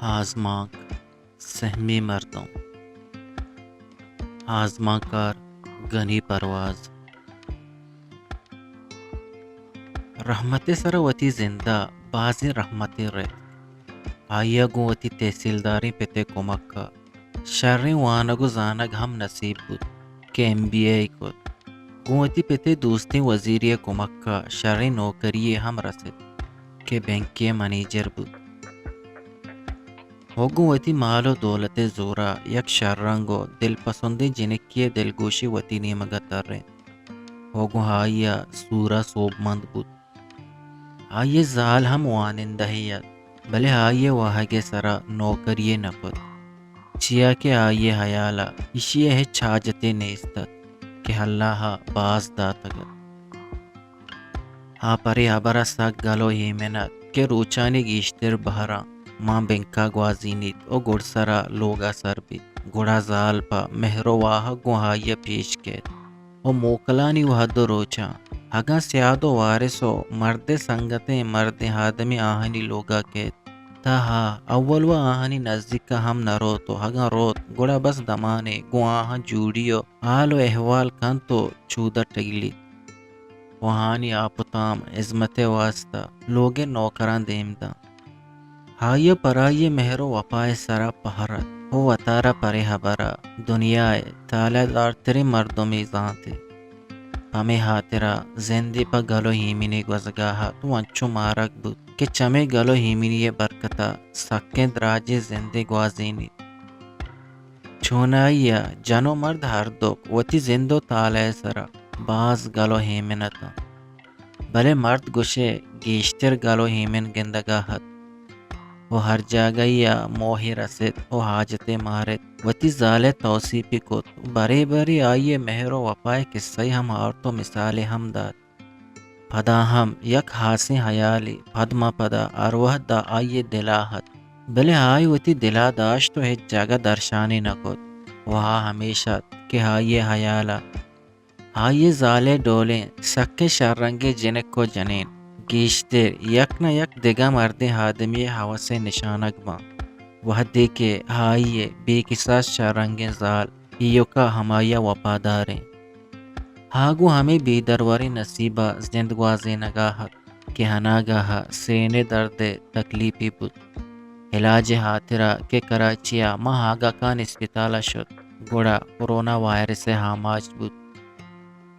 آزماک سہمی مردم آزما کار گنی پرواز رحمت سروتی زندہ بازی رحمتی رت آیا گوتی تحصیلداری پتے کمکا شرری وانگو زانگ ہم نصیب بود کہ MBA کد گوتی پتے دوستی وزیری کمکا شرری نوکری ہم رسد کہ بینکی منیجر بود ہوگوتی مالو دولت زورا یک شررنگو دل پسندی جنکی دلگوشی وتی نیمگا ترین ہوگو ہائیا سورا صوب مند بود آئیے زال ہم وانندہیت بلے آئیے واہگے سرا نوکریے نکد چیا کہ آئیے حیالا اشیے ہے چھاجتے نیستت کہ اللہ باز داتگت ہاں پری حبرہ ساک گلو ہیمنت کہ روچانی گیشتر بہرا ماں بینکا گوازینیت او گڑ سرا لوگا سر بیت گڑا زال پا مہرو واہ گوہائی پیش کیت او موکلانی وحد روچا ہگا سیادو وارثو مرد سنگتے مرد آدمی آہنی لوگا کیت تا ہاں اول و آہنی نزدیک ہم نہ روتو ہگا روت گڑا بس دمانے گو آہن جوڑیو آلو احوال کن تو چودہ ٹگلیت وہانی آپتام عظمت واسطہ لوگے نوکران دیمدا ہائیو پرائیے مہرو وپائے سرا پہرت ہو وطارہ پرے حبرہ دنیائے تالہ دار تری مردمی زانتے پمی ہاترہ زندی پا گلو ہیمینی گوزگاہا تو انچو مارک بود کہ چمے گلو ہیمینی برکتا سکیں دراجی زندی گوازینی چونائیا جنو مرد ہر دوک وتی زندو تالہ سرا باز گلو ہیمنتا بلے مرد گوشے گیشتر گلو ہیمن گندگاہت وہ ہر جاگیا موہی رسد وہ حاجت مارت وتی زالے توصیفی کت بری بری آئیے مہرو وپائے قصے ہم عورتوں مثال ہم داد پدا ہم یک حاسی حیالی پدما پدا اروح دا آئیے دلاحت بلے آئی وتی دلا داشت تو ہیچ جگہ درشانی نہ کت وہاں ہمیشہ کہ آئیے حیالا آئیے زالے ڈولیں سکے شررنگے جنک کو جنین گیشتر یک نہ یک دگا مرد آدمی حوث نشانک باں وہ دیکھے آئیے بے قصاص شررنگیں زال ایو کا ہمایا وفاداریں ہاگو ہمیں بے درواری نصیبہ زندگوازی نگاہت کہ ہناگاہ سینے درد تکلیفی بود علاج ہاترہ کہ کراچیا ماں ہاگا کان اسپتالہ شد گوڑا کرونا وائرس ہاماج بود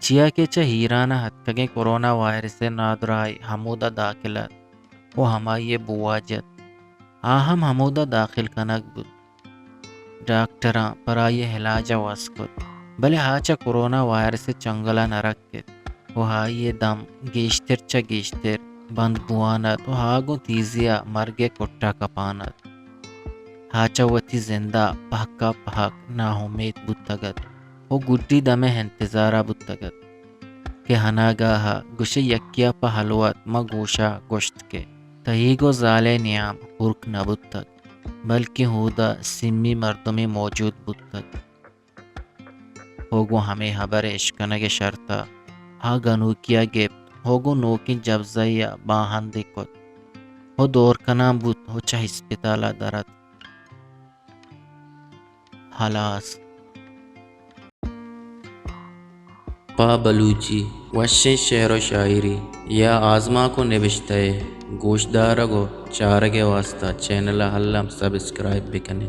چیا کہ چہ ہیرانہ ہتکگیں کرونا وائرس نادرائی حمودہ داخلت وہ ہمائی بواجت آہم حمودہ داخل کنک بود ڈاکٹراں پرائی علاجہ واسکت بلے ہاچہ کرونا وائرس چنگلہ نرکت وہ ہائی دم گیشتر چہ گیشتر بند بوانت وہ ہاگو تیزیا مرگے کٹا کپانت ہاچہ وتی زندہ پہکا پہک نا امید بودتگت وہ گڈی دمے انتظارہ بودتگت کہ ہناگاہ گوشے یکیا پہ حلوت ما گوشا گوشت کے تہیگو زالے نیام ہرک نہ بودتگ بلکہ ہودا سمی مردمی موجود بودتگ ہوگو ہمیں حبر اشکنگ شرطہ ہا گنوکیا گپت ہوگو نوکی جبزیا باہن دکت ہو دور کنام بود ہو چہ اسپتالہ درد حلاس پا بلوچی وشیں شعر و شاعری یا آزما کو نوشتہ گوشدارگو چارگے واسطہ چینل حلم سبسکرائب بکنے